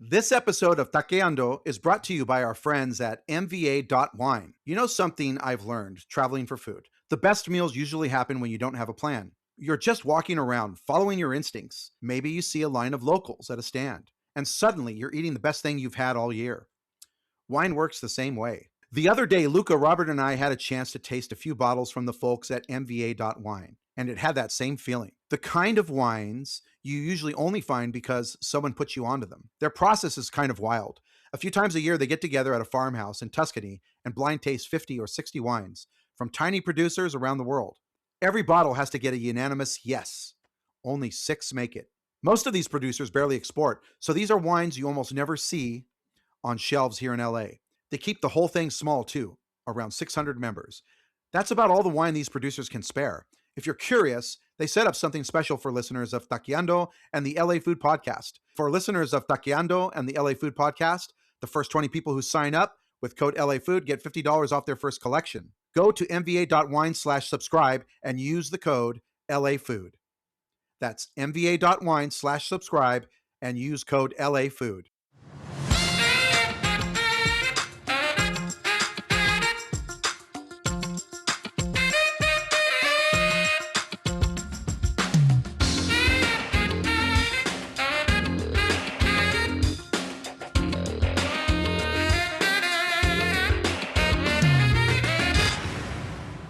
This episode of Taqueando is brought to you by our friends at MVA.wine. You know something I've learned traveling for food? The best meals usually happen when you don't have a plan. You're just walking around, following your instincts. Maybe you see a line of locals at a stand, and suddenly you're eating the best thing you've had all year. Wine works the same way. The other day, Luca, Robert, and I had a chance to taste a few bottles from the folks at MVA.wine, and it had that same feeling. The kind of wines you usually only find because someone puts you onto them. Their process is kind of wild. A few times a year, they get together at a farmhouse in Tuscany and blind taste 50 or 60 wines from tiny producers around the world. Every bottle has to get a unanimous yes. Only 6 make it. Most of these producers barely export, so these are wines you almost never see on shelves here in LA. They keep the whole thing small too, around 600 members. That's about all the wine these producers can spare. If you're curious, they set up something special for listeners of Taqueando and the LA Food Podcast. For listeners of Taqueando and the LA Food Podcast, the first 20 people who sign up with code LA Food get $50 off their first collection. Go to mva.wine/subscribe and use the code LA Food. That's mva.wine/subscribe and use code LA Food.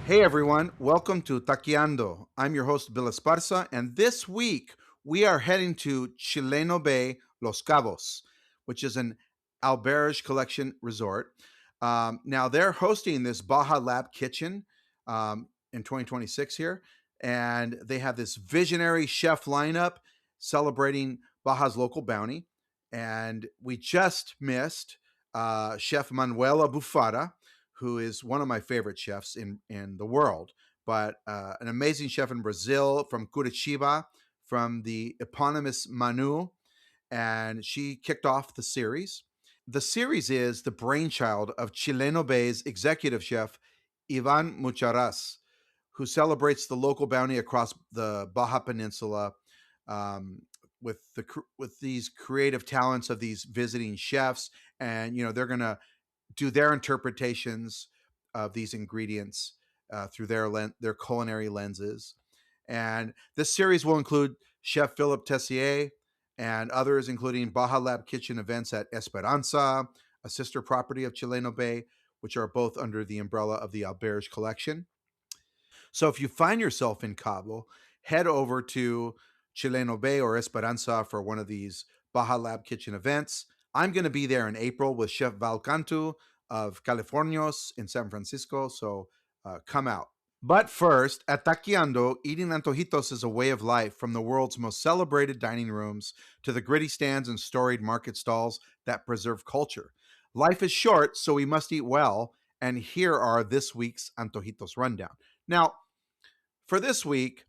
Hey everyone, welcome to Taqueando. I'm your host, Bill Esparza, and this week we are heading to Chileno Bay, Los Cabos, which is an alberge collection resort. Now they're hosting this Baja Lab Kitchen in 2026 here, and they have this visionary chef lineup celebrating Baja's local bounty. And we just missed Chef Manuela Buffara, who is one of my favorite chefs in the world, but an amazing chef in Brazil from Curitiba, from the eponymous Manu, and she kicked off the series. The series is the brainchild of Chileno Bay's executive chef, Ivan Mucharas, who celebrates the local bounty across the Baja Peninsula with these creative talents of these visiting chefs, and they're going to do their interpretations of these ingredients through their culinary lenses. And this series will include Chef Philip Tessier and others, including Baja Lab Kitchen events at Esperanza, a sister property of Chileno Bay, which are both under the umbrella of the Alberge Collection. So if you find yourself in Cabo, head over to Chileno Bay or Esperanza for one of these Baja Lab Kitchen events. I'm going to be there in April with Chef Val Cantu of Californios in San Francisco, so come out. But first, at Taqueando, eating antojitos is a way of life, from the world's most celebrated dining rooms to the gritty stands and storied market stalls that preserve culture. Life is short, so we must eat well, and here are this week's antojitos rundown. Now, for this week,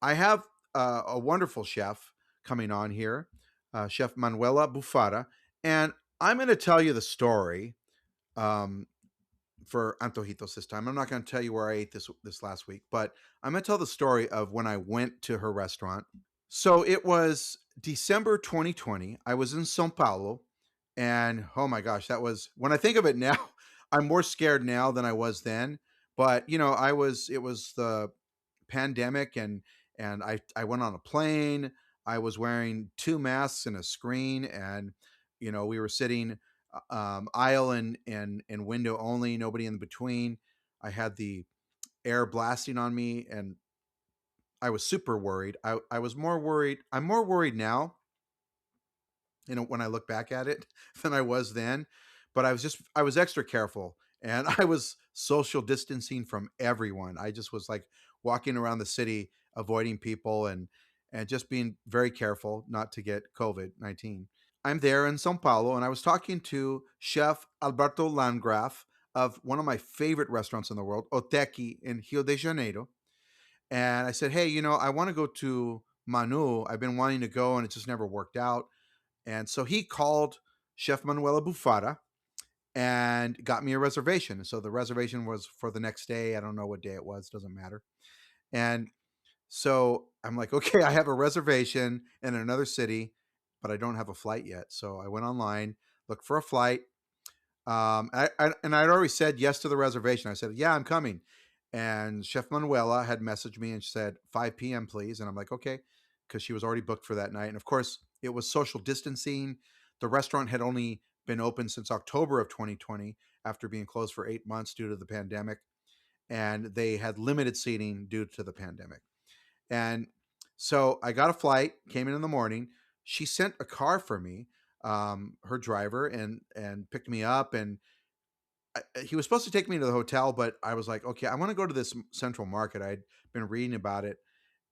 I have a wonderful chef coming on here, Chef Manuela Buffara, and I'm going to tell you the story for antojitos this time. I'm not going to tell you where I ate this last week, but I'm going to tell the story of when I went to her restaurant. So it was December 2020. I was in Sao Paulo, and oh my gosh, that was, when I think of it now, I'm more scared now than I was then. But it was the pandemic, and I went on a plane. I was wearing 2 masks and a screen, and we were sitting aisle and window only, nobody in between. I had the air blasting on me, and I was super worried. I was more worried. I'm more worried now, when I look back at it, than I was then. But I was extra careful, and I was social distancing from everyone. I just was like walking around the city, avoiding people, and just being very careful not to get COVID-19. I'm there in Sao Paulo, and I was talking to Chef Alberto Landgraf of one of my favorite restaurants in the world, Oteki in Rio de Janeiro. And I said, hey, I want to go to Manu. I've been wanting to go, and it just never worked out. And so he called Chef Manuela Bufara and got me a reservation. So the reservation was for the next day. I don't know what day it was. Doesn't matter. And so I'm like, okay, I have a reservation in another city. but I don't have a flight yet. So I went online, looked for a flight. And I'd already said yes to the reservation. I said, yeah, I'm coming. And Chef Manuela had messaged me and she said 5 p.m. please. And I'm like, okay, because she was already booked for that night. And of course, it was social distancing. The restaurant had only been open since October of 2020 after being closed for 8 months due to the pandemic. And they had limited seating due to the pandemic. And so I got a flight, came in the morning. She sent a car for me, her driver, and picked me up. And he was supposed to take me to the hotel, but I was like, okay, I want to go to this central market. I'd been reading about it,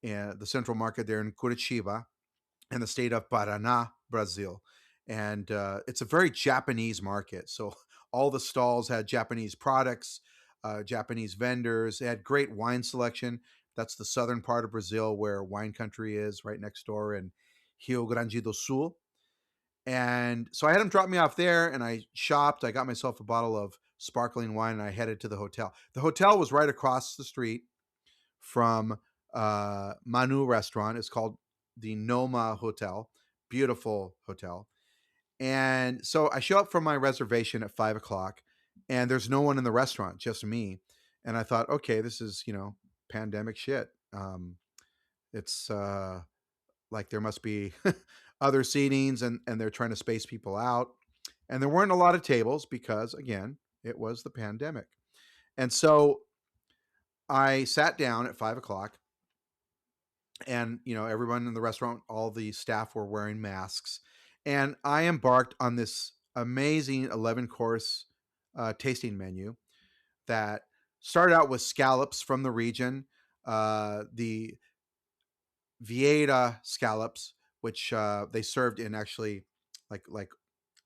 and the central market there in Curitiba, in the state of Paraná, Brazil. And it's a very Japanese market. So all the stalls had Japanese products, Japanese vendors. They had great wine selection. That's the southern part of Brazil where wine country is, right next door in Rio Grande do Sul. And so I had him drop me off there and I shopped. I got myself a bottle of sparkling wine and I headed to the hotel. The hotel was right across the street from Manu restaurant. It's called the Noma Hotel. Beautiful hotel. And so I show up for my reservation at 5 o'clock and there's no one in the restaurant, just me. And I thought, okay, this is, pandemic shit. It's like there must be other seatings and they're trying to space people out. And there weren't a lot of tables because, again, it was the pandemic. And so I sat down at 5 o'clock and, everyone in the restaurant, all the staff were wearing masks. And I embarked on this amazing 11 course tasting menu that started out with scallops from the region, the Vieira scallops, which they served in actually like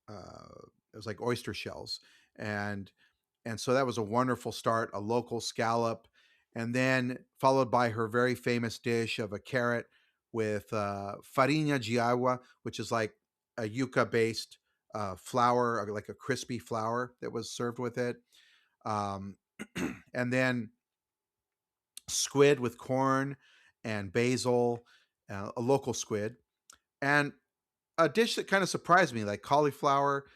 it was like oyster shells, and and so that was a wonderful start, a local scallop, and then followed by her very famous dish of a carrot with farinha de agua, which is like a yuca based flour, like a crispy flour that was served with it, um, and then squid with corn and basil, a local squid, and a dish that kind of surprised me, like cauliflower,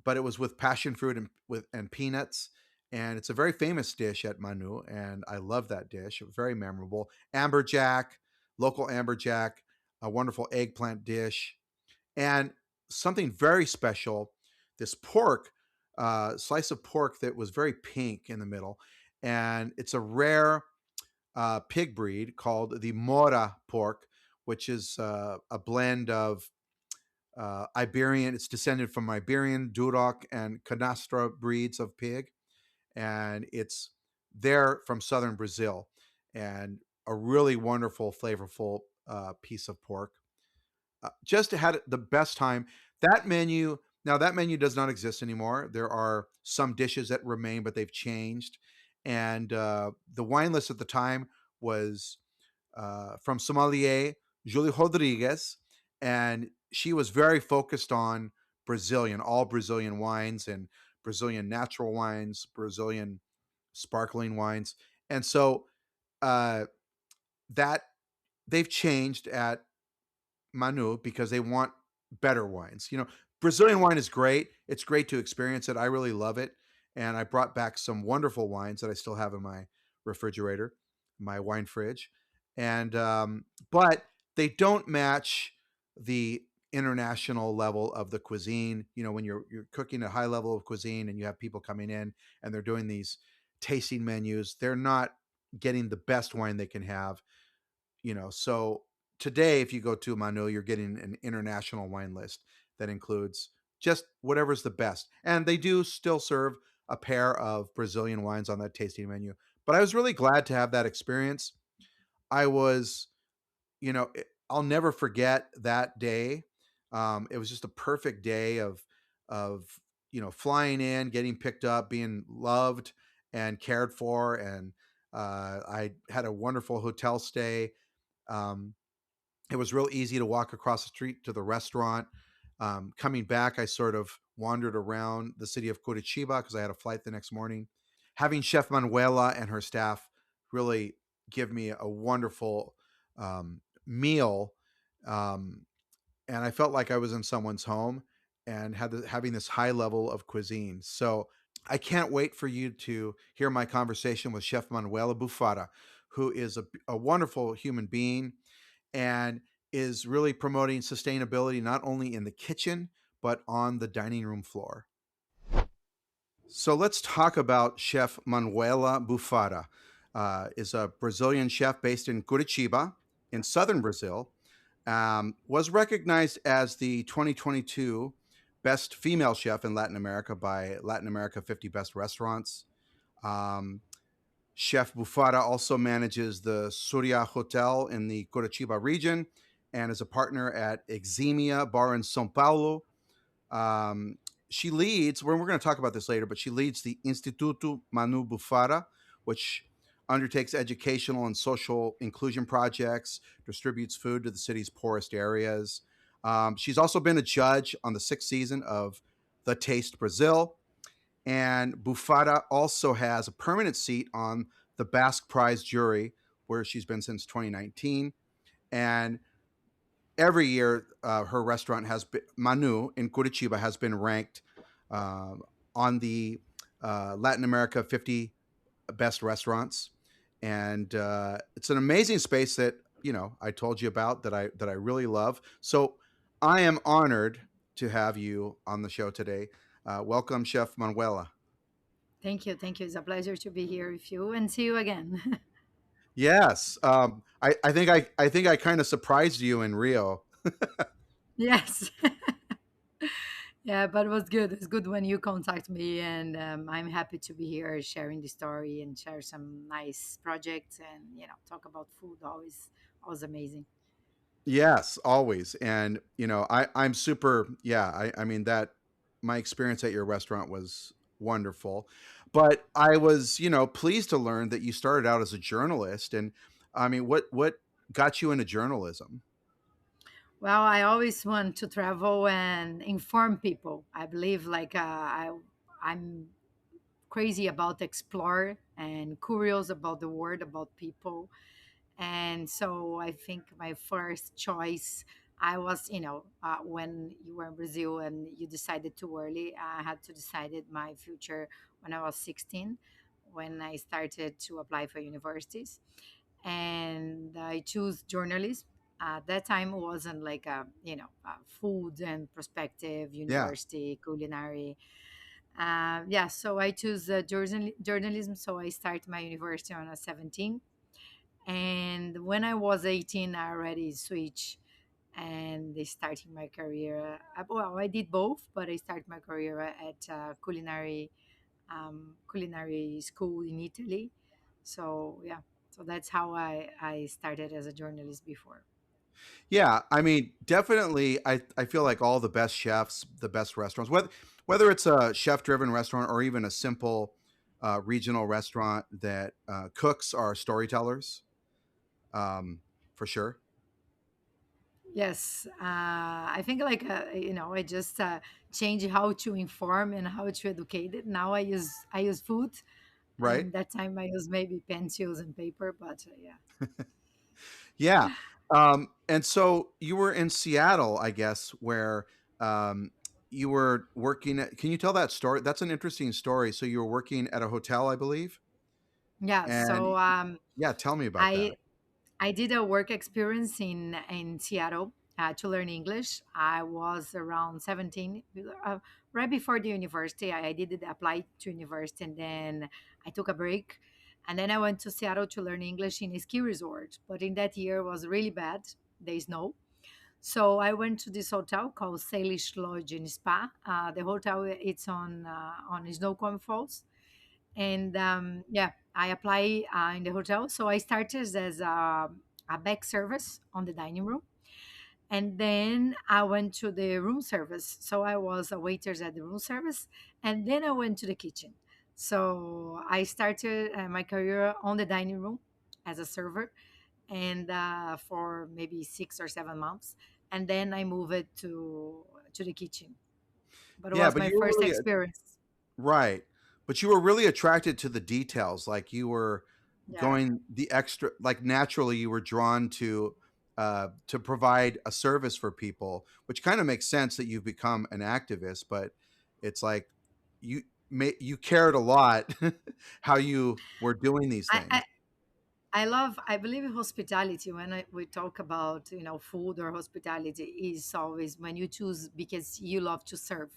but it was with passion fruit and peanuts. And it's a very famous dish at Manu, and I love that dish. It was very memorable. Amberjack, local amberjack, a wonderful eggplant dish, and something very special. This pork, slice of pork that was very pink in the middle, and it's a rare pig breed called the Mora pork, which is a blend of Iberian. It's descended from Iberian, Duroc, and Canastra breeds of pig, and it's there from southern Brazil, and a really wonderful, flavorful piece of pork. Just had the best time. That menu Now that menu does not exist anymore. There are some dishes that remain, but they've changed. And the wine list at the time was from sommelier Julie Rodriguez, and she was very focused on all Brazilian wines and Brazilian natural wines, Brazilian sparkling wines, and so uh, that they've changed at Manu because they want better wines. Brazilian wine is great. It's great to experience it. I really love it. And I brought back some wonderful wines that I still have in my refrigerator, my wine fridge. And but they don't match the international level of the cuisine. When you're cooking a high level of cuisine and you have people coming in and they're doing these tasting menus, they're not getting the best wine they can have. So today, if you go to Manu, you're getting an international wine list that includes just whatever's the best. And they do still serve a pair of Brazilian wines on that tasting menu. But I was really glad to have that experience. I was, I'll never forget that day. It was just a perfect day of flying in, getting picked up, being loved and cared for, and I had a wonderful hotel stay. um, it was real easy to walk across the street to the restaurant. Coming back, I sort of wandered around the city of Curitiba because I had a flight the next morning. Having Chef Manuela and her staff really give me a wonderful meal. Um, and I felt like I was in someone's home and having this high level of cuisine. So I can't wait for you to hear my conversation with Chef Manuela Buffara, who is a wonderful human being and is really promoting sustainability not only in the kitchen, but on the dining room floor. So let's talk about Chef Manuela Buffara. Is a Brazilian chef based in Curitiba in southern Brazil. Was recognized as the 2022 best female chef in Latin America by Latin America 50 Best Restaurants. Um, Chef Bufara also manages the Surya Hotel in the Curitiba region and is a partner at Eximia Bar in São Paulo. Um, she leads, we're going to talk about this later, but she leads the Instituto Manu Bufara, which undertakes educational and social inclusion projects, distributes food to the city's poorest areas. She's also been a judge on the sixth season of The Taste Brazil. And Bufara also has a permanent seat on the Basque Prize jury, where she's been since 2019. And every year, her restaurant has been, Manu in Curitiba has been ranked uh, on the Latin America 50 best restaurants, and it's an amazing space that I told you about that I really love. So I am honored to have you on the show today. Welcome, Chef Manuela. Thank you. Thank you. It's a pleasure to be here with you and see you again. Yes, I think I kind of surprised you in Rio. Yes. Yeah, but it was good. It's good when you contact me, and I'm happy to be here sharing the story and share some nice projects and talk about food. Always amazing. Yes, always. And I'm super. Yeah, I mean that my experience at your restaurant was wonderful, but I was pleased to learn that you started out as a journalist. And I mean, what got you into journalism? Well, I always want to travel and inform people. I believe I'm crazy about explore and curious about the world, about people. And so I think my first choice, I was, when you were in Brazil and you decided too early, I had to decide my future when I was 16, when I started to apply for universities. And I chose journalism. At that time, it wasn't like food and perspective, Yeah, university, culinary. Yeah, so I choose journalism. So I started my university when I was 17, and when I was 18 I already switched and they started my career. Well, I did both, but I started my career at culinary school in Italy. So yeah, so that's how I started as a journalist before. yeah. I mean, definitely. I feel like all the best chefs, the best restaurants, whether it's a chef driven restaurant or even a simple regional restaurant that cooks are storytellers, um, for sure. Yes, I think I just change how to inform and how to educate it. Now I use food, Right. and that time I use maybe pencils and paper. But yeah. Yeah. And so you were in Seattle, I guess, where um, you were working at, can you tell that story? That's an interesting story. So you were working at a hotel, I believe. Yeah, And so yeah, tell me about that. I I did a work experience in Seattle to learn English. I was around 17, right before the university. I did apply to university, and then I took a break, and then I went to Seattle to learn English in a ski resort. But in that year was really bad. There is snow. So I went to this hotel called Salish Lodge and Spa. The hotel it's on Snoqualmie Falls, and yeah, I apply in the hotel. So I started as a back service on the dining room, and then I went to the room service. So I was a waiter at the room service, and then I went to the kitchen. So I started my career on the dining room as a server, and for maybe 6 or 7 months, and then I moved it to the kitchen. But it Yeah, was but my you were first really experience. right. But you were really attracted to the details. Like you were Yeah. going the extra, like naturally you were drawn to to provide a service for people, which kind of makes sense that you've become an activist. But it's like you you cared a lot how you were doing these I, things. I I love, I believe in hospitality. When we talk about, food or hospitality, is always when you choose because you love to serve,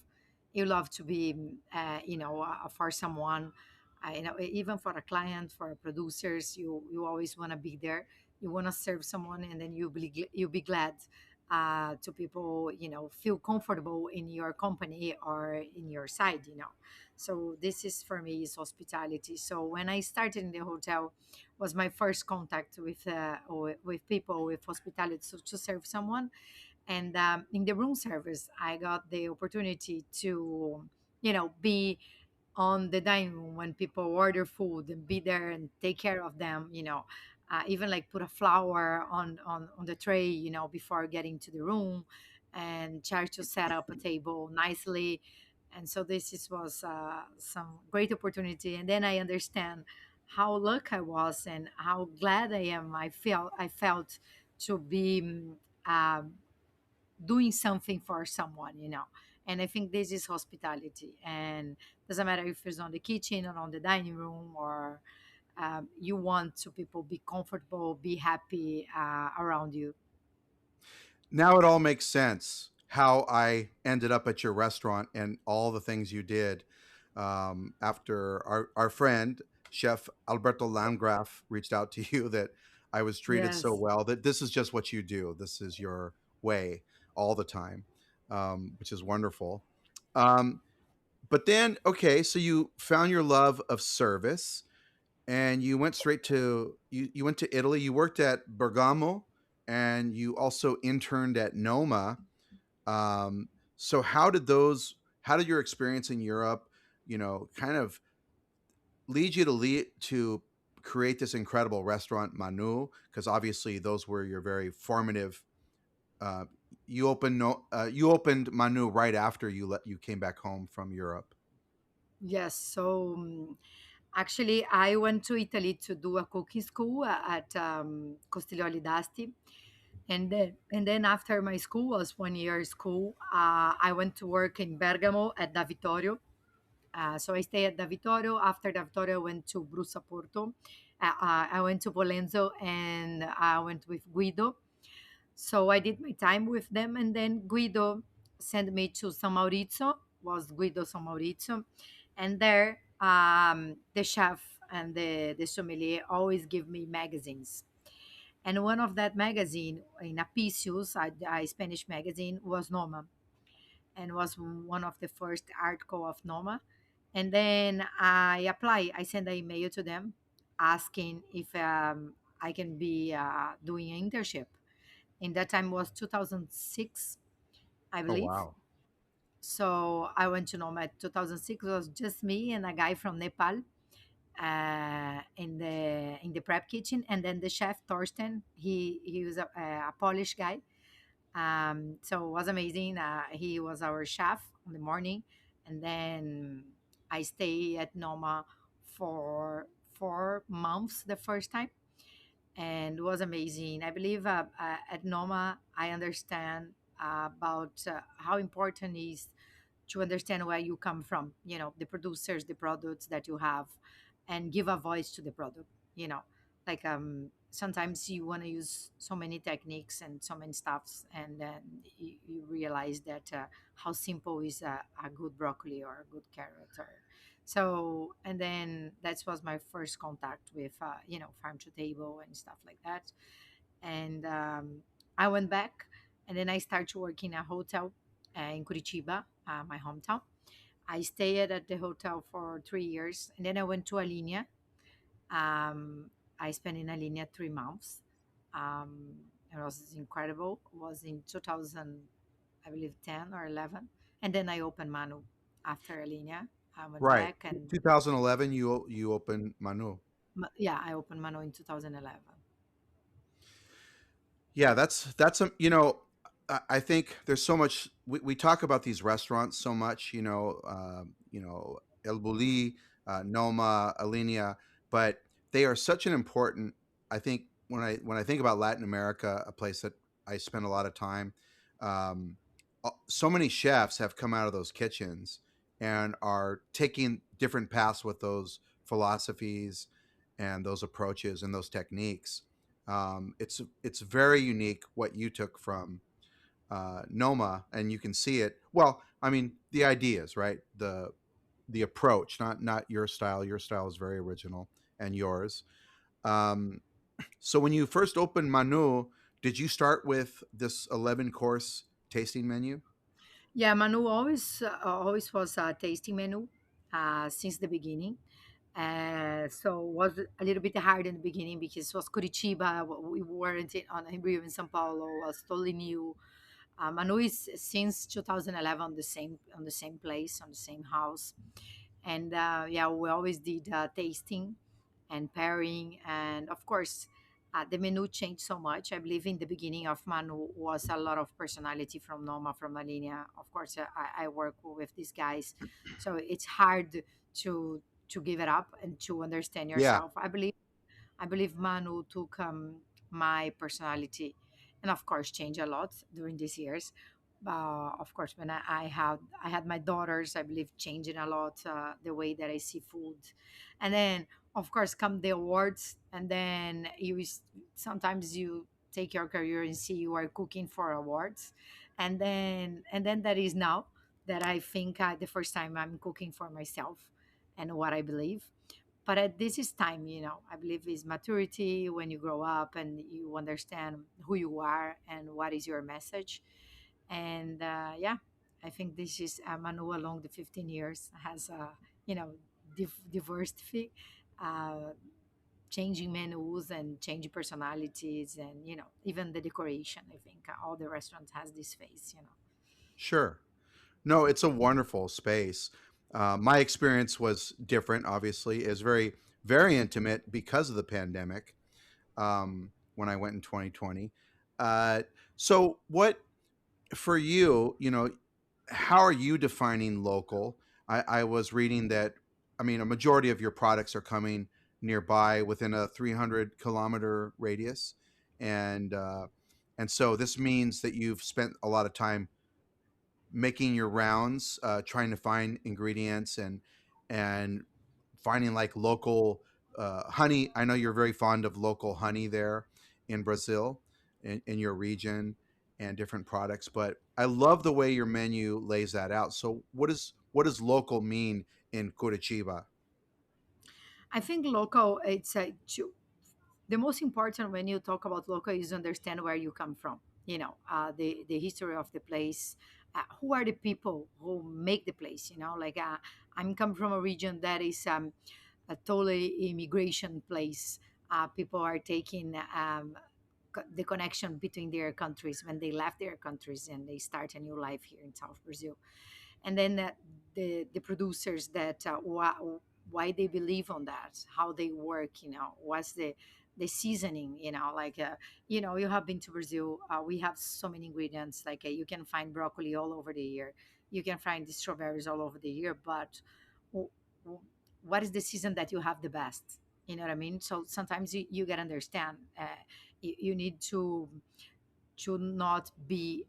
you love to be, for someone, even for a client, for producers, you always want to be there. You want to serve someone, and then you be glad to people, feel comfortable in your company or in your side. So this is for me is hospitality. So when I started in the hotel, was my first contact with people with hospitality, so to serve someone. And in the room service, I got the opportunity to be on the dining room when people order food and be there and take care of them, even like put a flower on the tray, before getting to the room, and try to set up a table nicely. And so was some great opportunity. And then I understand how lucky I was and how glad I felt to be doing something for someone. And I think this is hospitality, and doesn't matter if it's on the kitchen or on the dining room, or you want to people be comfortable, be happy around you. Now it all makes sense how I ended up at your restaurant and all the things you did. After our friend, Chef Alberto Landgraf, reached out to you that I was treated so Yes. well that this is just what you do. This is your way all the time, which is wonderful. Um, but then, okay, so you found your love of service and you went straight to you went to Italy. You worked at Bergamo, and you also interned at Noma. Um, so how did your experience in Europe, kind of lead to create this incredible restaurant Manu? Because obviously those were your very formative. Uh, you opened Manu right after you came back home from Europe. Yes. So actually, I went to Italy to do a cooking school at Costiglioli d'Asti. And then after my school was 1 year school, I went to work in Bergamo at Da Vittorio. So I stayed at Da Vittorio. After Da Vittorio, I went to Brusa Porto. I went to Polenzo, and I went with Guido. So I did my time with them, and then Guido sent me to San Maurizio. Was Guido San Maurizio, and there the chef and the sommelier always give me magazines. And one of that magazine in Apicius, a Spanish magazine, was Noma, and was one of the first article of Noma. And then I send an email to them asking if I can be doing an internship. In that time was 2006, I Oh believe. wow! So I went to Noma. 2006 was just me and a guy from Nepal in the prep kitchen, and then the chef Thorsten. He was a Polish guy. So it was amazing. He was our chef in the morning, and then I stayed at Noma for 4 months the first time, and it was amazing. I believe at Noma I understand about how important is to understand where you come from, the producers, the products that you have, and give a voice to the product. you know like sometimes you want to use so many techniques and so many stuffs, and then you realize that how simple is a good broccoli or a good carrot, or so. And then that was my first contact with farm to table and stuff like that. And I went back, and then I started to work in a hotel in Curitiba, my hometown. I stayed at the hotel for 3 years, and then I went to Alinea. I spent in Alinea 3 months. Um, it was incredible. It was in 2000, I believe 10 or 11, and then I opened Manu after Alinea. I went Right, back, and 2011. You opened Manu. yeah, I opened Manu in 2011. Yeah, that's I think there's so much we talk about these restaurants so much, El Bulli, Noma, Alinea, but they are such an important, I think, when I think about Latin America, a place that I spend a lot of time, um, so many chefs have come out of those kitchens and are taking different paths with those philosophies and those approaches and those techniques. It's very unique what you took from Noma, and you can see it. Well, I mean, the ideas, right? The approach, not your style. Your style is very original, and yours. Um, so when you first opened Manu, did you start with this 11 course tasting menu? Yeah, Manu always was a tasting menu since the beginning. So it was a little bit hard in the beginning because it was Curitiba. We weren't on Rio in São Paulo. Was totally new. Manu is since 2011 on the same place on the same house, and yeah, we always did tasting and pairing, and of course. The menu changed so much. I believe in the beginning of Manu was a lot of personality from Noma, from Alinea. Of course, I work with these guys, so it's hard to to give it up and to understand Yeah, yourself. I believe Manu took my personality, and of course, changed a lot during these years. Of course, when I had my daughters, I believe changing a lot the way that I see food, and then of course come the awards, and then sometimes you take your career and see you are cooking for awards, and then that is now that I think the first time I'm cooking for myself and what I believe, but this is time, I believe is maturity when you grow up and you understand who you are and what is your message. And yeah, I think this is Manu along the 15 years has you know diversity, uh, changing menus and changing personalities, and even the decoration. I think all the restaurants has this face. sure. No, it's a wonderful space. My experience was different. Obviously, is very intimate because of the pandemic. When I went in 2020. Uh, so what for you? How are you defining local? I was reading that, I mean, a majority of your products are coming nearby within a 300-kilometer radius, and and so this means that you've spent a lot of time making your rounds, trying to find ingredients and finding like local honey. I know you're very fond of local honey there in Brazil, in your region, and different products. But I love the way your menu lays that out. So what does local mean in Curitiba? I think local, it's the most important when you talk about local is understand where you come from. The history of the place. Who are the people who make the place? Like I'm come from a region that is a totally immigration place. People are taking the connection between their countries when they left their countries and they start a new life here in South Brazil. And then the producers that why they believe on that, how they work, what's the seasoning, like you have been to Brazil. We have so many ingredients, like you can find broccoli all over the year, you can find the strawberries all over the year, but w- w- what is the season that you have the best? You know what I mean? So sometimes you gotta understand, you need to not be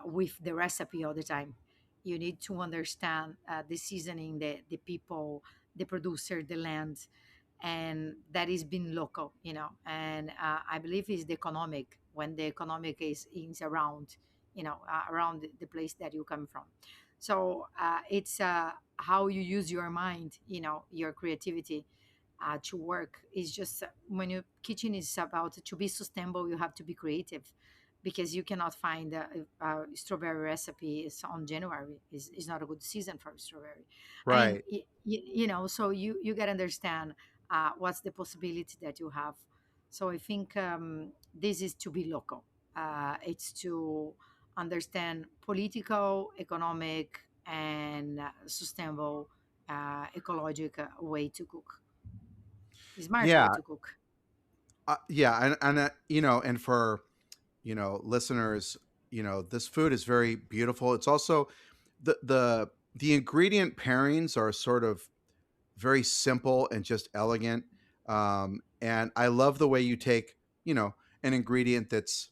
with the recipe all the time. You need to understand the seasoning, the people, the producer, the land, and that is being local, And I believe is the economic, when the economic is around, around the place that you come from. So it's how you use your mind, your creativity to work. Is just when your kitchen is about to be sustainable, you have to be creative, because you cannot find a strawberry recipe is on January is not a good season for strawberry. I mean, Right. so you got to understand what's the possibility that you have. So I think this is to be local. It's to understand political, economic, and sustainable, ecological way to cook, smart way Yeah. to cook. Yeah. And for listeners, this food is very beautiful. It's also the ingredient pairings are sort of very simple and just elegant. And I love the way you take you know, an ingredient that's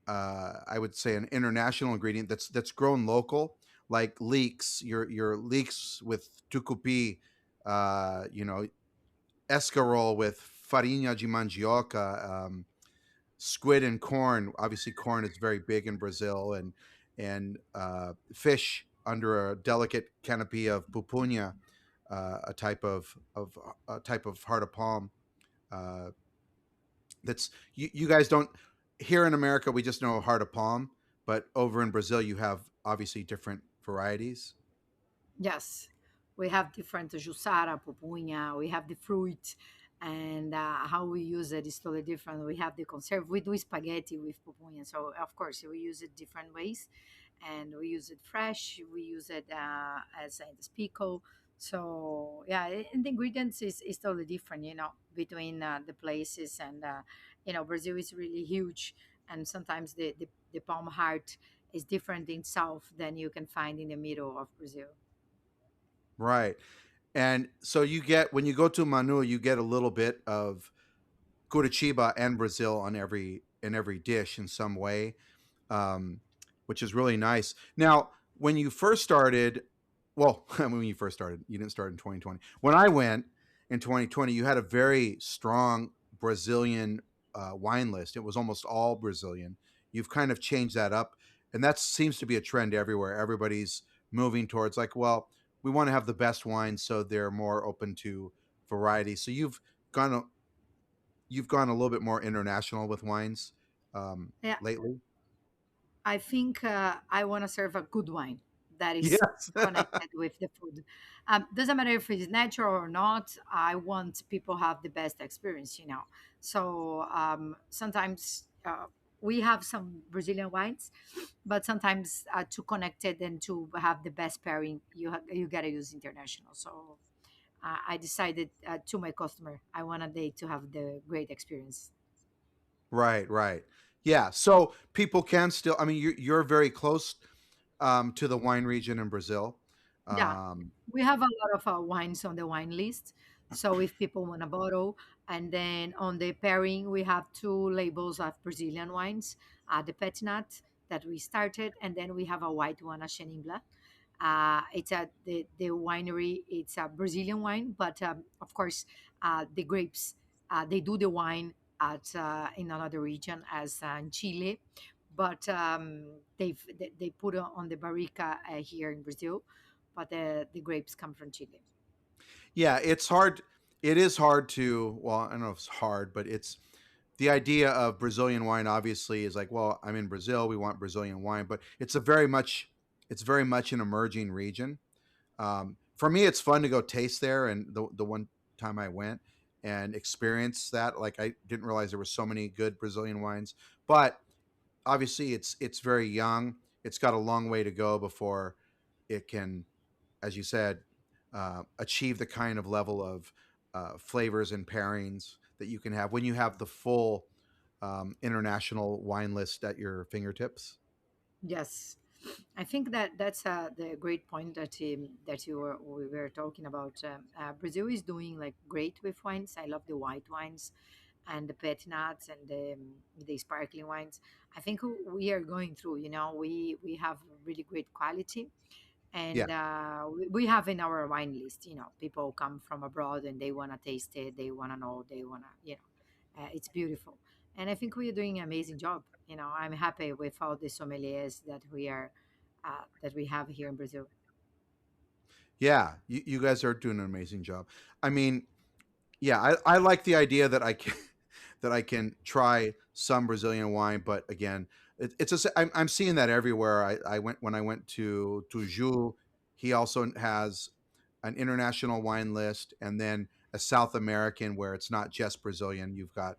I would say an international ingredient that's grown local, like leeks, your leeks with tucupi, you know, escarole with farinha de mandioca, squid and corn. Obviously, corn is very big in Brazil, and fish under a delicate canopy of pupunha, a type of heart of palm. Uh, that's you guys don't here in America. We just know heart of palm, but over in Brazil, you have obviously different varieties. Yes, we have different jussara, pupunha, we have the fruit, and how we use it is totally different. We have the conserve, we do spaghetti with pupunha, so of course we use it different ways, and we use it fresh, we use it as a pickle. So yeah, and the ingredients is totally different, between the places, and Brazil is really huge, and sometimes the palm heart is different in south than you can find in the middle of Brazil. Right. And so you get when you go to Manu, you get a little bit of Curitiba and Brazil on every dish in some way, um, which is really nice. Now, when you first started, well, when you first started, you didn't start in 2020. When I went in 2020, you had a very strong Brazilian wine list. It was almost all Brazilian. You've kind of changed that up, and that seems to be a trend everywhere. Everybody's moving towards like, well, we want to have the best wine, so they're more open to variety. So gone a, you've gone a little bit more international with wines Yeah, lately. I think I want to serve a good wine that is Yes. connected with the food. Doesn't matter if it's natural or not. I want people have the best experience. So sometimes we have some Brazilian wines, but sometimes to connect it and to have the best pairing, you gotta use international. So I decided to my customer, I want they to have the great experience. Right, right. Yeah. So people can still. I mean, you're very close to the wine region in Brazil. Yeah, Um, we have a lot of wines on the wine list. So if people want a bottle, and then on the pairing, we have two labels of Brazilian wines, the Petinat that we started, and then we have a white one, a Chenin Blanc. It's the winery. It's a Brazilian wine, but of course, the grapes they do the wine at in another region, as in Chile, but they put it on the barrica here in Brazil, but the grapes come from Chile. yeah, it's hard. It is hard to. Well, I don't know if it's hard, but it's the idea of Brazilian wine. Obviously, is like, well, I'm in Brazil. We want Brazilian wine, but it's very much an emerging region. For me, it's fun to go taste there, and the one time I went and experienced that, like I didn't realize there were so many good Brazilian wines. But obviously, it's very young. It's got a long way to go before it can, as you said, achieve the kind of level of flavors and pairings that you can have when you have the full international wine list at your fingertips. Yes, I think that's the great point that we were talking about. Brazil is doing like great with wines. I love the white wines and the pet nuts and the sparkling wines. I think we are going through. We have really great quality, Yeah, and we have in our wine list. People come from abroad and they want to taste it. They want to know. They want to. It's beautiful, and I think we are doing an amazing job. I'm happy with all the sommeliers that we have here in Brazil. yeah, you guys are doing an amazing job. I mean, yeah, I like the idea that I can that I can try some Brazilian wine, but again, I'm seeing that everywhere. I went when I went to Ju. He also has an international wine list, and then a South American where it's not just Brazilian. You've got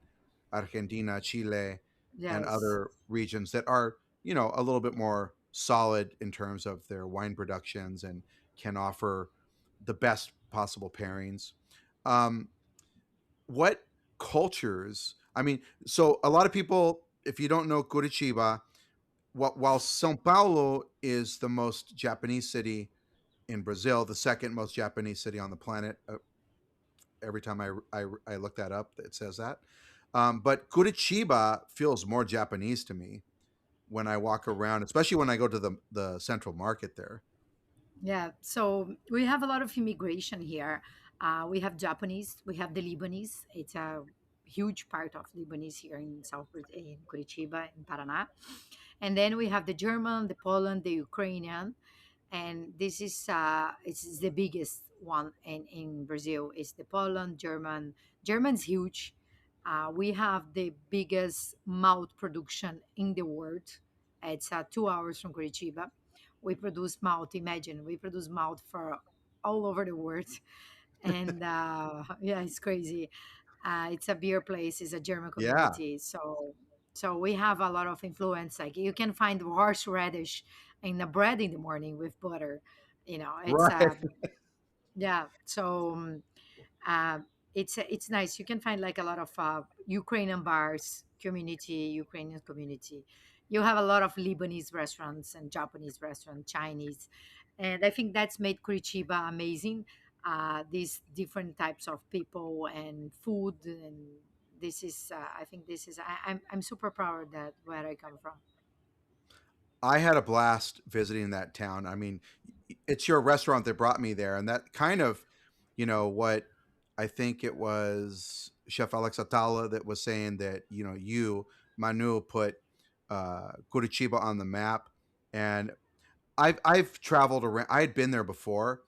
Argentina, Chile, and Yes, other regions that are a little bit more solid in terms of their wine productions and can offer the best possible pairings. Um, what cultures? I mean, so a lot of people, if you don't know Curitiba, while São Paulo is the most Japanese city in Brazil, the second most Japanese city on the planet. Every time I look that up, it says that. But Curitiba feels more Japanese to me when I walk around, especially when I go to the central market there. Yeah, so we have a lot of immigration here. We have Japanese, we have the Lebanese. It's a huge part of Lebanese here in in Curitiba, in Paraná. And then we have the German, the Poland, the Ukrainian, and this is it's the biggest one in Brazil. It's the Poland, German. German's huge. We have the biggest malt production in the world. It's 2 hours from Curitiba. We produce malt. Imagine we produce malt for all over the world, and yeah, it's crazy. It's a beer place. It's a German Yeah, community, so we have a lot of influence. Like you can find horseradish in the bread in the morning with butter. You know, it's right. yeah. So uh, it's nice. You can find like a lot of Ukrainian bars, Ukrainian community. You have a lot of Lebanese restaurants and Japanese restaurants, Chinese, and I think that's made Curitiba amazing. These different types of people and food, and this is I think this is I'm super proud of that where I come from. I had a blast visiting that town. I mean, it's your restaurant that brought me there, and that kind of, what I think it was Chef Alex Atala that was saying that you Manu put Curitiba on the map, and I've traveled around. I had been there before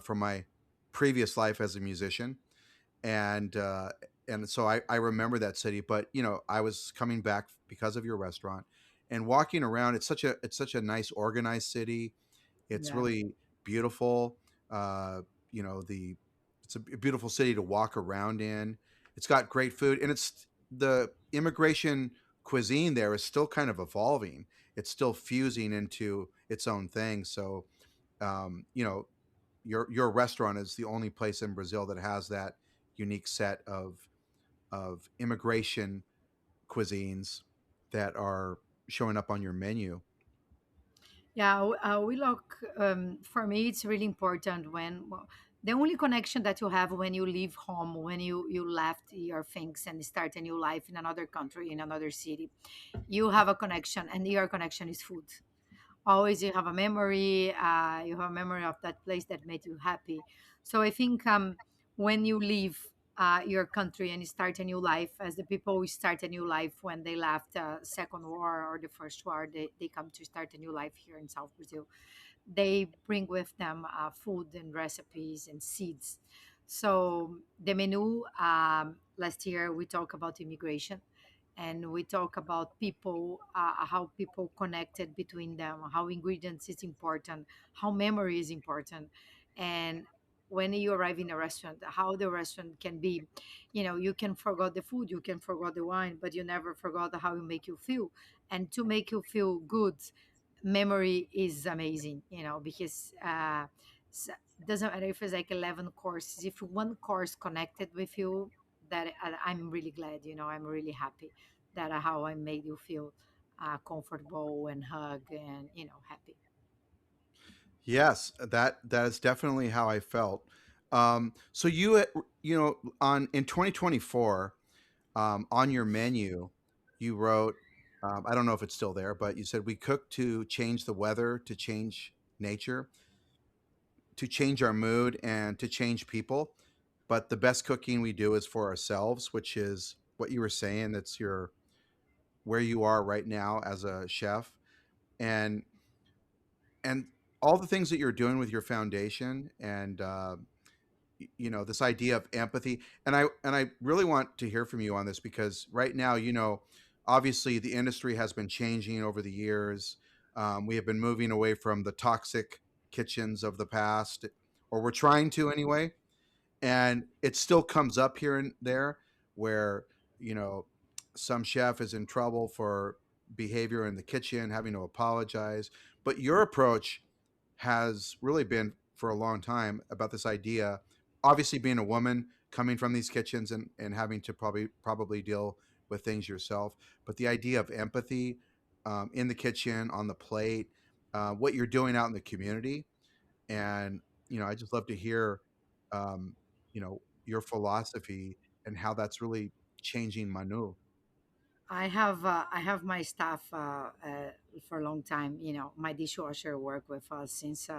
from my previous life as a musician, and uh, and so I remember that city. But I was coming back because of your restaurant and walking around. It's such a nice, organized city. It's Yeah. really beautiful. Uh, the it's a beautiful city to walk around in. It's got great food, and it's the immigration cuisine there is still kind of evolving. It's still fusing into its own thing. So, um, you know, your restaurant is the only place in Brazil that has that unique set of immigration cuisines that are showing up on your menu. Yeah, we look. For me, it's really important when well, the only connection that you have when you leave home, when you left your things and start a new life in another country, in another city, you have a connection, and your connection is food. Always you have a memory. You have a memory of that place that made you happy. So I think when you leave your country and you start a new life, as the people who start a new life when they left second war or the first war, they come to start a new life here in South Brazil. They bring with them food and recipes and seeds. So the menu, last year we talked about immigration, and we talk about people, how people connected between them, how ingredients is important, how memory is important, and when you arrive in a restaurant, how the restaurant can be, you can forget the food, you can forget the wine, but you never forgot how it make you feel. And to make you feel good, memory is amazing, because s- doesn't matter if it's like 11 courses, if one course connected with you, that I'm really glad, I'm really happy that how I made you feel comfortable and hug and happy. Yes, that is definitely how I felt. So on in 2024, on your menu, you wrote, I don't know if it's still there, but you said we cook to change the weather, to change nature, to change our mood, and to change people. But the best cooking we do is for ourselves, which is what you were saying. That's your where you are right now as a chef, and and all the things that you're doing with your foundation, and this idea of empathy. And I really want to hear from you on this because right now, obviously the industry has been changing over the years. We have been moving away from the toxic kitchens of the past, or we're trying to anyway, and it still comes up here and there where you know some chef is in trouble for behavior in the kitchen, having to apologize. But your approach has really been for a long time about this idea, obviously being a woman coming from these kitchens and having to probably deal with things yourself, but the idea of empathy, in the kitchen, on the plate, what you're doing out in the community. And I just love to hear your philosophy and how that's really changing Manu? I have my staff for a long time. You know, my dishwasher worked with us since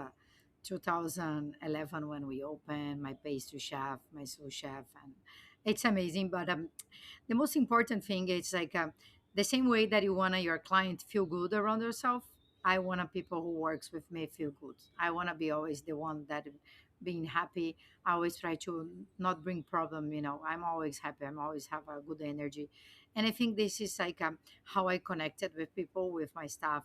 2011 when we opened. My pastry chef, my sous chef, and it's amazing. But the most important thing is like the same way that you want your client feel good around yourself. I want people who works with me feel good. I want to be always the one that being happy. I always try to not bring problem. You know, I'm always happy. I'm always have a good energy, and I think this is like how I connected with people, with my staff,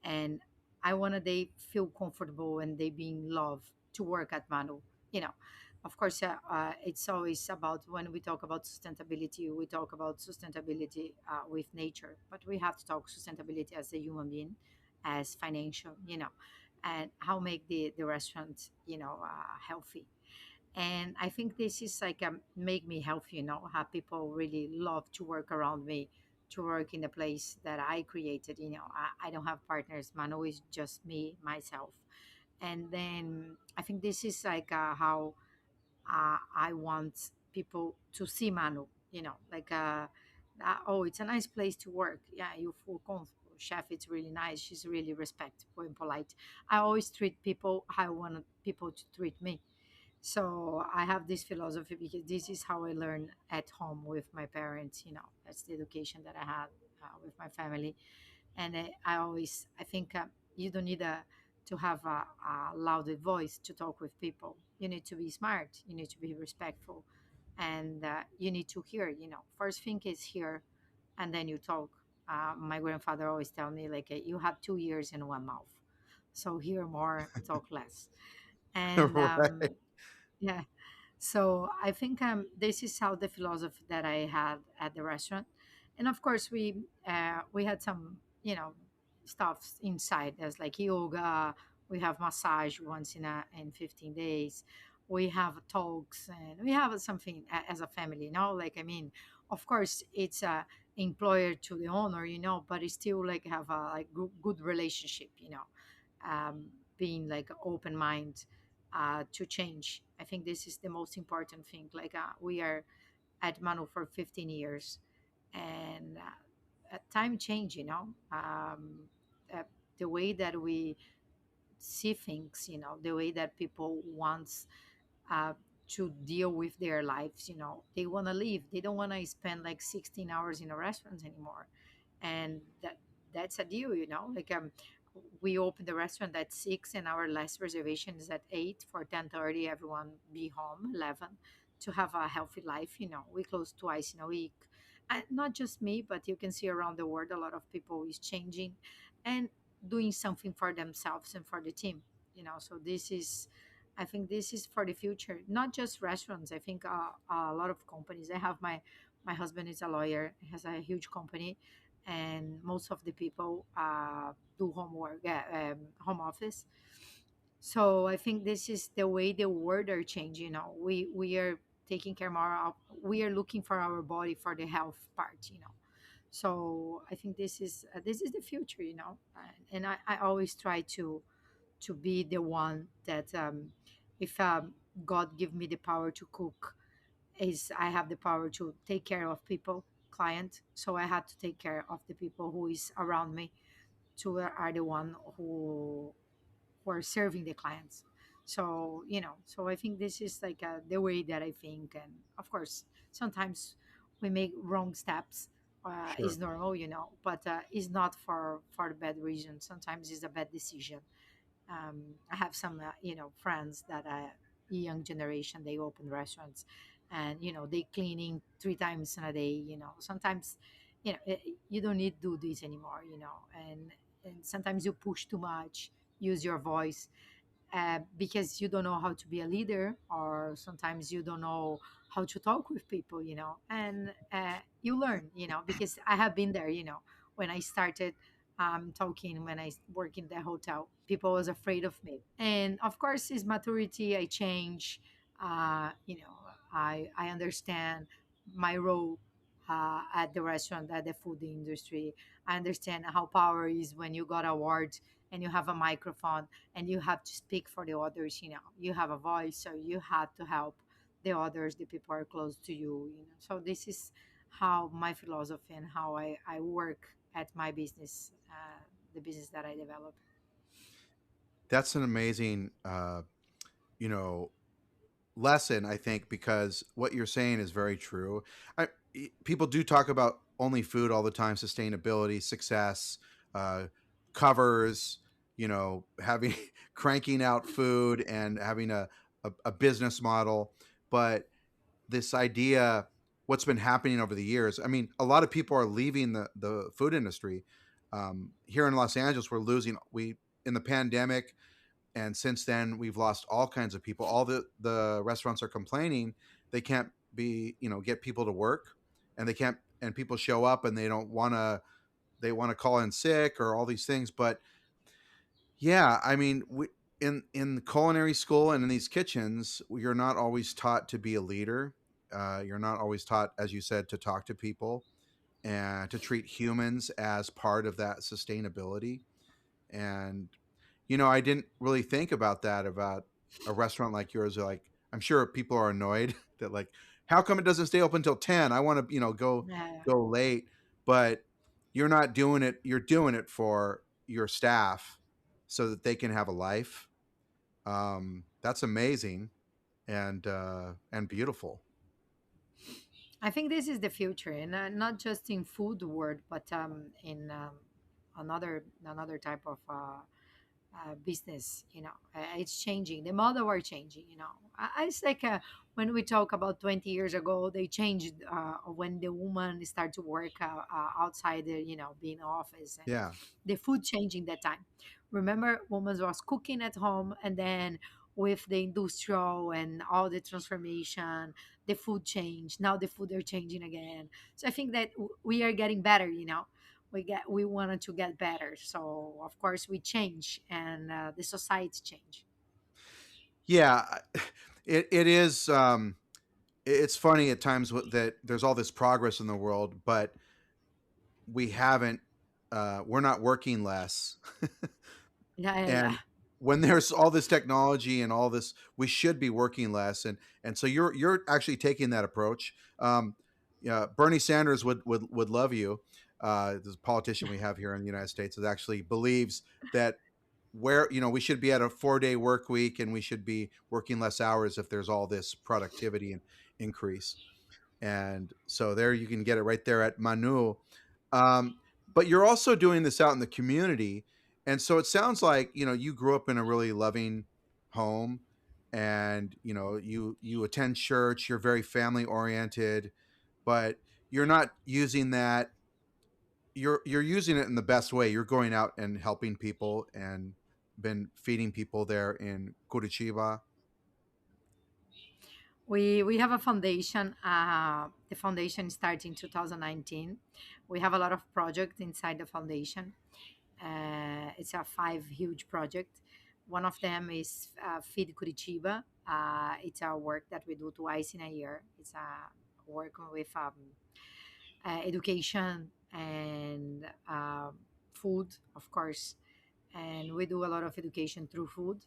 and I want they feel comfortable and they being loved to work at Manu. You know, of course, it's always about when we talk about sustainability, we talk about sustainability with nature, but we have to talk sustainability as a human being, as financial, you know, and how make the restaurant, you know, healthy. And I think this is like make me healthy, you know, have people really love to work around me, to work in the place that I created. You know, I don't have partners. Mano is just me, myself. And then I think this is like how I want people to see Manu, you know, like, oh, it's a nice place to work. Yeah, you feel comfortable. Chef, it's really nice. She's really respectful and polite. I always treat people how I want people to treat me. So I have this philosophy because this is how I learned at home with my parents. You know, that's the education that I had with my family. And I always, I think you don't need to have a loud voice to talk with people. You need to be smart. You need to be respectful, and you need to hear. You know, first thing is hear, and then you talk. My grandfather always tell me like you have two ears and one mouth, so hear more, talk less. And Right. yeah, so I think this is how the philosophy that I had at the restaurant, and of course we had some, you know, stuff inside. There's like yoga. We have massage once in 15 days. We have talks and we have something as a family. You know, like I mean, of course it's a employer to the owner, you know, but it's still like have a like good relationship. You know, um, being like open mind to change. I think this is the most important thing. Like we are at Manu for 15 years, and time change. You know, uh, the way that we see things. You know, the way that people wants uh, to deal with their lives. You know, they want to leave. They don't want to spend like 16 hours in a restaurant anymore, and that's a deal. You know, like we open the restaurant at 6 and our last reservation is at 8 for 10:30. Everyone be home 11 to have a healthy life. You know, we close twice in a week. And not just me, but you can see around the world a lot of people is changing and doing something for themselves and for the team. You know, so this is, I think this is for the future, not just restaurants. I think a lot of companies. I have my husband is a lawyer, has a huge company, and most of the people do homework, home office. So I think this is the way the world are changing. You know, we are taking care more of. We are looking for our body for the health part. You know, so I think this is the future. You know, and I always try to be the one that if God give me the power to cook, is I have the power to take care of people, client. So I had to take care of the people who is around me, to are the one who are serving the clients. So you know, so I think this is like the way that I think, and of course sometimes we make wrong steps. Sure. Is normal, you know, but it's not for the bad reason. Sometimes it's a bad decision. I have some, you know, friends that are young generation. They open restaurants, and you know they cleaning three times in a day. You know, sometimes, you know, you don't need to do this anymore. You know, and sometimes you push too much, use your voice, because you don't know how to be a leader, or sometimes you don't know how to talk with people, you know, and you learn, you know, because I have been there, you know, when I started talking, when I work in the hotel, people was afraid of me. And of course, it's maturity. I change, you know, I understand my role at the restaurant, at the food industry. I understand how power is when you got awards and you have a microphone and you have to speak for the others. You know, you have a voice, so you have to help the others, the people are close to you. You know, so this is how my philosophy and how I work at my business, the business that I develop. That's an amazing, you know, lesson, I think, because what you're saying is very true. People do talk about only food all the time, sustainability, success, uh, covers, having cranking out food and having a business model. But this idea, what's been happening over the years, I mean, a lot of people are leaving the food industry. Here in Los Angeles, we, in the pandemic, and since then we've lost all kinds of people. All the restaurants are complaining they can't get people to work, and they can't, and people show up and they want to call in sick or all these things. But yeah, I mean, in culinary school and in these kitchens, you're not always taught to be a leader. You're not always taught, as you said, to talk to people and to treat humans as part of that sustainability. And I didn't really think about that about a restaurant like yours. Like, I'm sure people are annoyed that, like, how come it doesn't stay open until 10? I want to, Yeah. go late. But you're not doing it. You're doing it for your staff so that they can have a life. That's amazing and beautiful. I think this is the future, and not just in food world, but in another type of business. It's changing. The model are changing. It's like when we talk about 20 years ago, they changed when the woman start to work outside the being in office, and Yeah. the food changing that time. Remember, women was cooking at home, and then with the industrial and all the transformation, the food changed. Now the food are changing again. So I think that we are getting better. We wanted to get better, so of course we change, and the society change. Yeah. It is. It's funny at times that there's all this progress in the world, but we haven't we're not working less. Yeah, yeah, yeah. And when there's all this technology and all this, we should be working less. And so you're actually taking that approach. Yeah, Bernie Sanders would love you. This politician we have here in the United States that actually believes that, where we should be at a 4-day work week, and we should be working less hours if there's all this productivity and increase. And so there you can get it right there at Manu. Um, but you're also doing this out in the community, and so it sounds like you grew up in a really loving home, and you attend church. You're very family oriented, but you're not using that. You're using it in the best way. You're going out and helping people and been feeding people there in Curitiba. We have a foundation. The foundation started in 2019. We have a lot of projects inside the foundation. It's a five huge project. One of them is Feed Curitiba. It's a work that we do twice in a year. It's a work with education and food, of course. And we do a lot of education through food.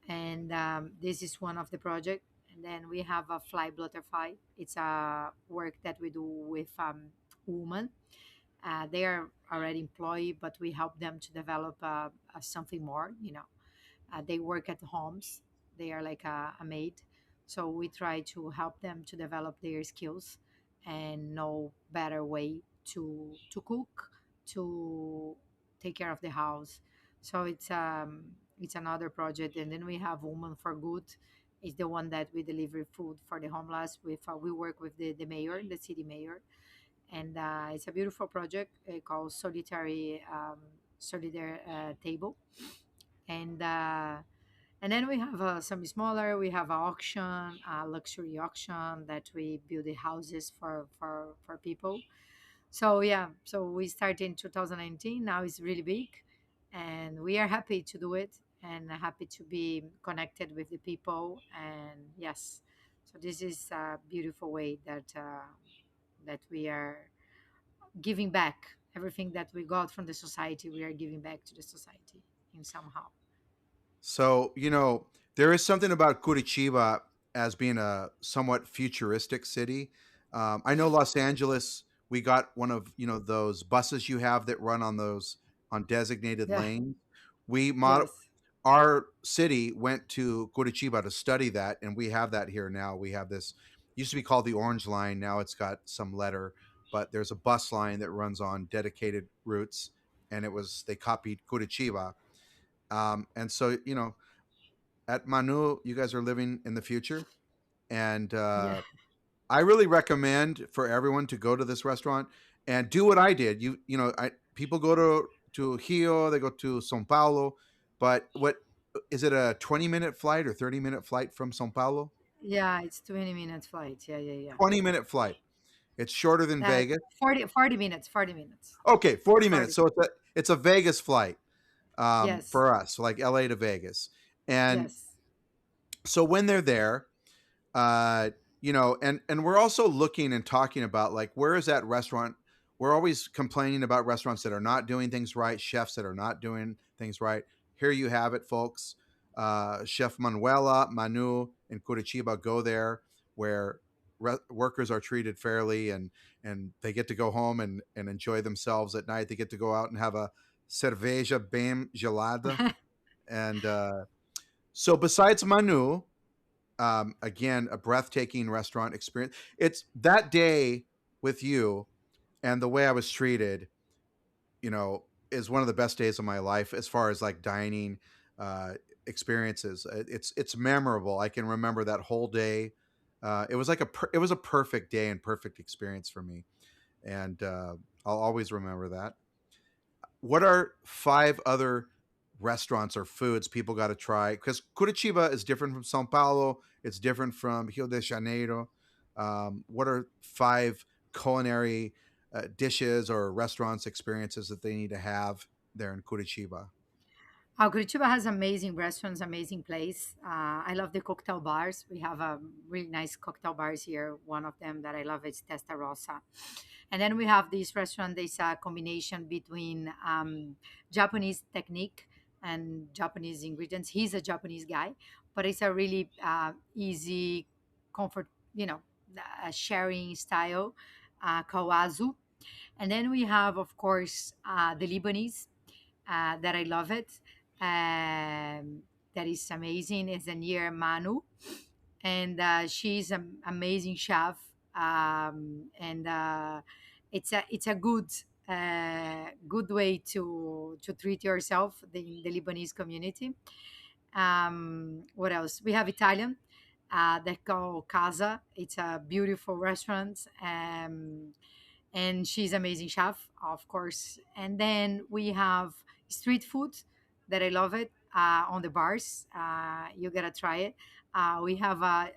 And this is one of the project. And then we have a Fly Butterfly. It's a work that we do with women. They are already employed, but we help them to develop something more. They work at homes. They are like a maid. So we try to help them to develop their skills and know better way to cook, to take care of the house. So it's another project. And then we have Women for Good. Is the one that we deliver food for the homeless. We work with the mayor, the city mayor, and it's a beautiful project called Solidar Table. And then we have some smaller. We have an auction, a luxury auction that we build the houses for people. So yeah, so we started in 2019. Now it's really big, and we are happy to do it and happy to be connected with the people. And yes, so this is a beautiful way that we are giving back everything that we got from the society. We are giving back to the society in somehow. So, there is something about Curitiba as being a somewhat futuristic city. I know Los Angeles. We got one of those buses you have that run on those on designated Yeah. lanes. We mod Yes. Our city went to Curitiba to study that, and we have that here now. We have this used to be called the Orange Line. Now it's got some letter, but there's a bus line that runs on dedicated routes, and they copied Curitiba. And so at Manu, you guys are living in the future, and Yeah. I really recommend for everyone to go to this restaurant and do what I did. People go to Rio, they go to São Paulo, but what is it, a 20-minute flight or 30-minute flight from São Paulo? Yeah, it's 20 minutes flight. Yeah, yeah, yeah. 20-minute flight. It's shorter than Uh, Vegas. 40 minutes, 40 minutes. Okay, It's 40 minutes. 40. So it's a Vegas flight Yes. for us, like LA to Vegas. And Yes. so when they're there, uh and we're also looking and talking about, like, where is that restaurant. We're always complaining about restaurants that are not doing things right, chefs that are not doing things right. Here you have it, folks. Chef Manuela Manu in Curitiba, go there, where workers are treated fairly, and they get to go home and enjoy themselves at night. They get to go out and have a cerveja bem gelada. And so besides Manu, again, a breathtaking restaurant experience. It's that day with you and the way I was treated, is one of the best days of my life as far as like dining uh, experiences. It's memorable. I can remember that whole day. It was like it was a perfect day and perfect experience for me, and I'll always remember that. What are five other restaurants or foods people got to try? Because Curitiba is different from Sao Paulo. It's different from Rio de Janeiro. What are five culinary dishes or restaurants experiences that they need to have there in Curitiba? Curitiba has amazing restaurants, amazing place. I love the cocktail bars. We have a really nice cocktail bars here. One of them that I love is Testa Rosa. And then we have this restaurant. There's a combination between Japanese technique and Japanese ingredients. He's a Japanese guy, but it's a really easy, comfort, you know, sharing style, kawazu. And then we have, of course, the Lebanese that I love it. That is amazing. Is a near Manu, and she's an amazing chef. And it's a good way to treat yourself the Lebanese community. What else? We have Italian. They call Casa. It's a beautiful restaurant. And she's amazing chef, of course. And then we have street food that I love it on the bars. You gotta try it. We have a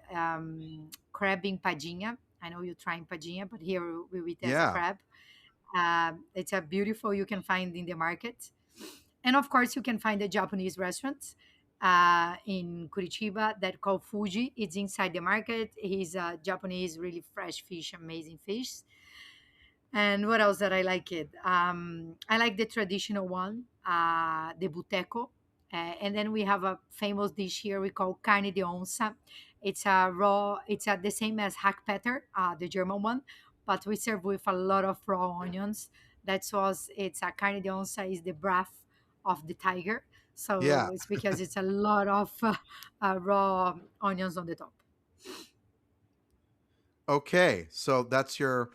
crab in padinha. I know you're trying padinha, but here we test Yeah, crab. It's a beautiful you can find in the market, and of course you can find the Japanese restaurants in Curitiba that called Fuji. It's inside the market. He's a Japanese, really fresh fish, amazing fish. And what else that I like it? I like the traditional one, the buteco. And then we have a famous dish here we call carne de onça. It's a raw, the same as hackpetter, the German one, but we serve with a lot of raw onions. It's a carne de onça is the breath of the tiger. yeah. So it's because it's a lot of raw onions on the top. Okay, so that's your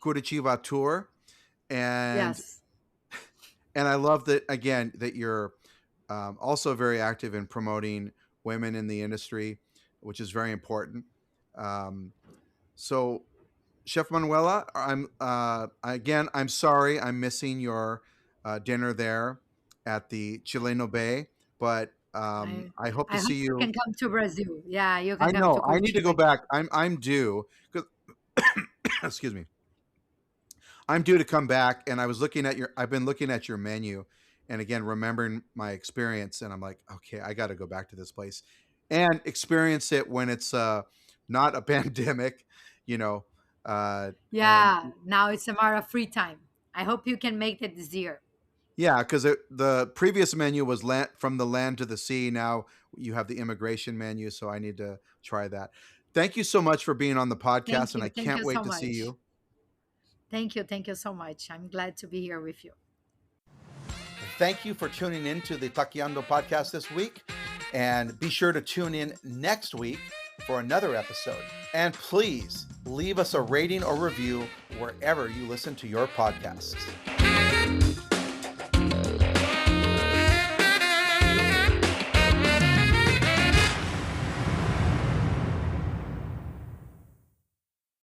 Curitiba tour, and Yes. I love that, again, that you're also very active in promoting women in the industry, which is very important. Um, so, Chef Manuela, I'm sorry I'm missing your dinner there at the Chileno Bay, but I I hope to I hope see you you. can come to Brazil. Yeah, you can I come to know I need to Curitiba go again. back. I'm due. 'Cause- excuse me. I'm due to come back, and I've been looking at your menu, and again remembering my experience, and I'm like, okay, I got to go back to this place and experience it when it's not a pandemic, you know, and Yeah, now it's a matter of free time. I hope you can make it this year. yeah, because the previous menu was from the land to the sea. Now you have the immigration menu, so I need to try that. Thank you so much for being on the podcast, Thank and you. I Thank can't you wait so to see much. you. Thank you. Thank you so much. I'm glad to be here with you. Thank you for tuning in to the Taquiando podcast this week. And be sure to tune in next week for another episode. And please leave us a rating or review wherever you listen to your podcasts.